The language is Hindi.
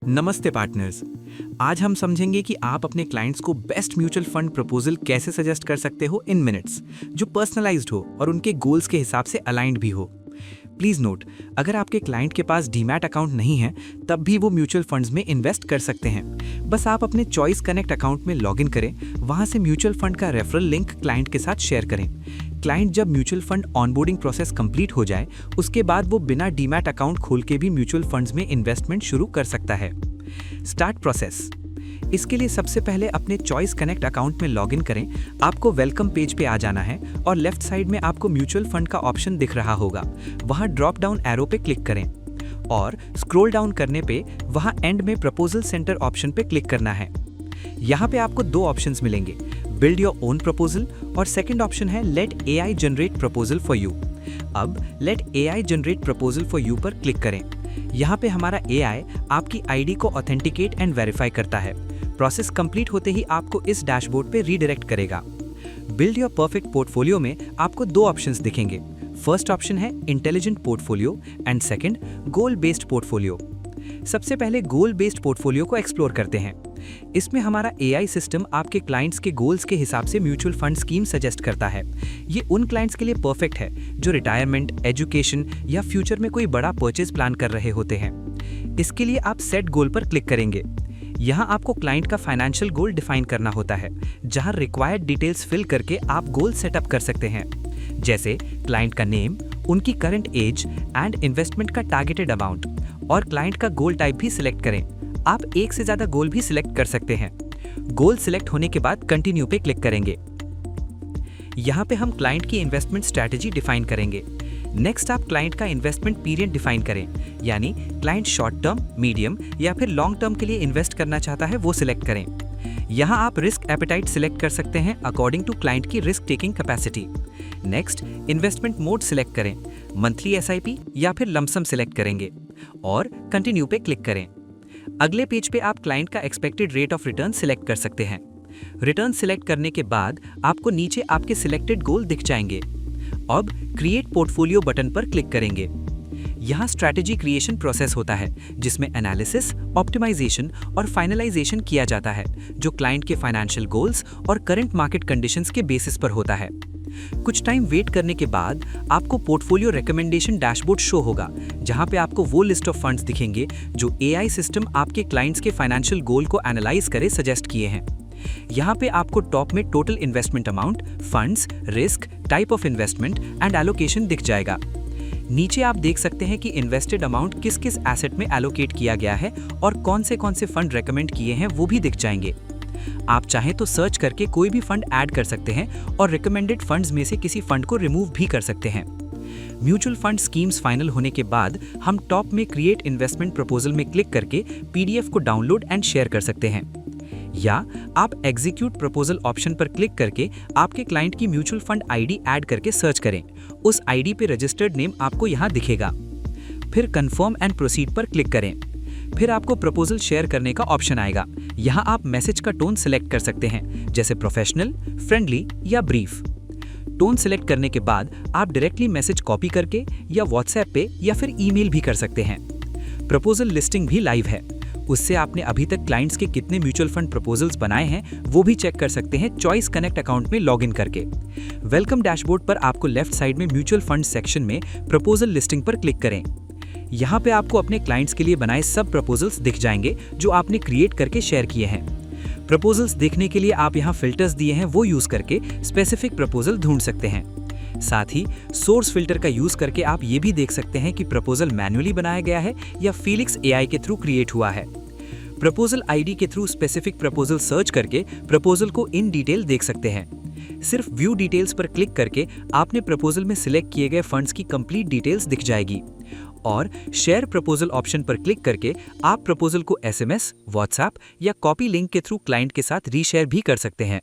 नमस्ते पार्टनर्स। आज हम समझेंगे कि आप अपने क्लाइंट्स को बेस्ट म्यूचुअल फंड प्रपोजल कैसे सजेस्ट कर सकते हो इन मिनट्स, जो पर्सनलाइज्ड हो और उनके गोल्स के हिसाब से अलाइंड भी हो। प्लीज नोट, अगर आपके क्लाइंट के पास डीमैट अकाउंट नहीं है तब भी वो म्यूचुअल फंड्स में इन्वेस्ट कर सकते हैं। बस आप अपने चॉइस कनेक्ट अकाउंट में लॉगिन करें, वहां से म्यूचुअल फंड का रेफरल लिंक क्लाइंट के साथ शेयर करें। क्लाइंट जब mutual fund onboarding process complete हो जाए, उसके बाद वो बिना डीमैट अकाउंट खोल के भी म्यूचुअल फंड्स में इन्वेस्टमेंट शुरू कर सकता है। Start process. इसके लिए सबसे पहले अपने चॉइस कनेक्ट अकाउंट में लॉगिन करें। आपको वेलकम पेज पे आ जाना है और लेफ्ट साइड में आपको म्यूचुअल फंड का ऑप्शन दिख रहा होगा। वहां ड्रॉप डाउन एरो पे क्लिक करें और स्क्रॉल डाउन करने पे वहां एंड में प्रपोजल सेंटर ऑप्शन पे क्लिक करना है। यहाँ पे आपको दो ऑप्शंस मिलेंगे, बिल्ड योर ओन प्रपोजल और सेकंड ऑप्शन है let AI generate proposal for you. अब let AI generate proposal for you पर क्लिक करें। यहाँ पे हमारा एआई आपकी आईडी को ऑथेंटिकेट एंड वेरीफाई करता है। प्रोसेस कंप्लीट होते ही आपको इस डैशबोर्ड पे रीडायरेक्ट करेगा। बिल्ड योर परफेक्ट पोर्टफोलियो में आपको दो ऑप्शंस दिखेंगे। फर्स्ट ऑप्शन है intelligent portfolio and second goal based portfolio. सबसे पहले गोल बेस्ड पोर्टफोलियो को एक्सप्लोर करते हैं। इसमें हमारा एआई सिस्टम आपके क्लाइंट्स के गोल्स के हिसाब से म्यूचुअल फंड स्कीम सजेस्ट करता है। ये उन क्लाइंट्स के लिए परफेक्ट है जो रिटायरमेंट, एजुकेशन या फ्यूचर में कोई बड़ा परचेज प्लान कर रहे होते हैं। इसके लिए आप सेट गोल पर क्लिक करेंगे। यहाँ आपको क्लाइंट का फाइनेंशियल गोल डिफाइन करना होता है, जहाँ रिक्वायर्ड डिटेल्स फिल करके आप गोल सेटअप कर सकते हैं, जैसे क्लाइंट का नेम, उनकी करंट एज एंड इन्वेस्टमेंट का टारगेटेड अमाउंट, और क्लाइंट का गोल टाइप भी सिलेक्ट करें। आप एक से ज्यादा गोल भी सिलेक्ट कर सकते हैं। गोल सिलेक्ट होने के बाद कंटिन्यू पे क्लिक करेंगे। यहाँ पे हम क्लाइंट की इन्वेस्टमेंट स्ट्रैटेजी डिफाइन करेंगे। नेक्स्ट आप क्लाइंट का इन्वेस्टमेंट पीरियड डिफाइन करें, यानी क्लाइंट शॉर्ट टर्म, मीडियम या फिर लॉन्ग टर्म के लिए इन्वेस्ट करना चाहता है वो सिलेक्ट करें। यहाँ आप रिस्क एपेटाइट सिलेक्ट कर सकते हैं अकॉर्डिंग टू क्लाइंट की risk taking capacity. Next investment mode select करें, मंथली एसआईपी या फिर लमसम सिलेक्ट करेंगे और कंटिन्यू पे क्लिक करें। अगले पेज पे आप क्लाइंट का expected rate of return select कर सकते हैं। रिटर्न सिलेक्ट करने के बाद आपको नीचे आपके सिलेक्टेड गोल दिख जाएंगे। अब क्रिएट पोर्टफोलियो बटन पर क्लिक करेंगे। यहाँ स्ट्रैटेजी क्रिएशन प्रोसेस होता है, जिसमें एनालिसिस, ऑप्टिमाइजेशन और फाइनलाइजेशन किया जाता है, जो क्लाइंट के फाइनेंशियल गोल्स और करंट मार्केट कंडीशंस के बेसिस पर होता है। कुछ टाइम वेट करने के बाद आपको पोर्टफोलियो रिकमेंडेशन डैशबोर्ड शो होगा, जहां पे आपको वो लिस्ट ऑफ फंड्स दिखेंगे जो एआई सिस्टम आपके क्लाइंट्स के फाइनेंशियल गोल को एनालाइज करे सजेस्ट किए हैं। यहाँ पे आपको टॉप में total investment amount, funds, risk, type of investment and allocation दिख जाएगा। नीचे आप देख सकते हैं कि इन्वेस्टेड अमाउंट किस किस एसेट में एलोकेट किया गया है और कौन से फंड रेकमेंड किए हैं वो भी दिख जाएंगे। आप चाहें तो सर्च करके कोई भी फंड ऐड कर सकते हैं और रिकमेंडेड फंड्स में से किसी फंड को रिमूव भी कर सकते हैं। म्यूचुअल फंड स्कीम्स फाइनल होने के बाद हम टॉप में क्रिएट इन्वेस्टमेंट प्रपोजल में क्लिक करके पीडीएफ को डाउनलोड एंड शेयर कर सकते हैं, या आप एग्जीक्यूट प्रपोजल ऑप्शन पर क्लिक करके आपके क्लाइंट की म्यूचुअल फंड आईडी ऐड करके सर्च करें। उस आईडी पे रजिस्टर्ड नेम आपको यहाँ दिखेगा। फिर कंफर्म एंड प्रोसीड पर क्लिक करें। फिर आपको प्रपोजल शेयर करने का ऑप्शन आएगा। यहाँ आप मैसेज का टोन सिलेक्ट कर सकते हैं, जैसे प्रोफेशनल, फ्रेंडली या ब्रीफ। टोन सिलेक्ट करने के बाद आप डायरेक्टली मैसेज कॉपी करके या व्हाट्सएप पे या फिर ईमेल भी कर सकते हैं। प्रपोजल लिस्टिंग भी लाइव है, उससे आपने अभी तक क्लाइंट्स के कितने म्यूचुअल फंड प्रपोजल्स बनाए हैं वो भी चेक कर सकते हैं चॉइस कनेक्ट अकाउंट में लॉगिन करके। वेलकम डैशबोर्ड पर आपको लेफ्ट साइड में म्यूचुअल फंड सेक्शन में प्रपोजल लिस्टिंग पर क्लिक करें। यहाँ पे आपको अपने क्लाइंट्स के लिए बनाए सब प्रपोजल्स दिख जाएंगे जो आपने क्रिएट करके शेयर किए हैं। प्रपोजल्स देखने के लिए आप यहाँ फिल्टर्स दिए हैं, वो यूज करके स्पेसिफिक प्रपोजल ढूंढ सकते हैं। साथ ही सोर्स फिल्टर का यूज करके आप ये भी देख सकते हैं कि प्रपोजल मैन्युअली बनाया गया है या फीलिक्स एआई के थ्रू क्रिएट हुआ है। प्रपोजल आईडी के थ्रू स्पेसिफिक प्रपोजल सर्च करके प्रपोजल को इन डिटेल देख सकते हैं। सिर्फ व्यू डिटेल्स पर क्लिक करके आपने प्रपोजल में सिलेक्ट किए गए फंड्स की कंप्लीट डिटेल्स दिख जाएगी, और शेयर प्रपोजल ऑप्शन पर क्लिक करके आप प्रपोजल को एसएमएस, व्हाट्सएप या कॉपी लिंक के थ्रू क्लाइंट के साथ रीशेयर भी कर सकते हैं।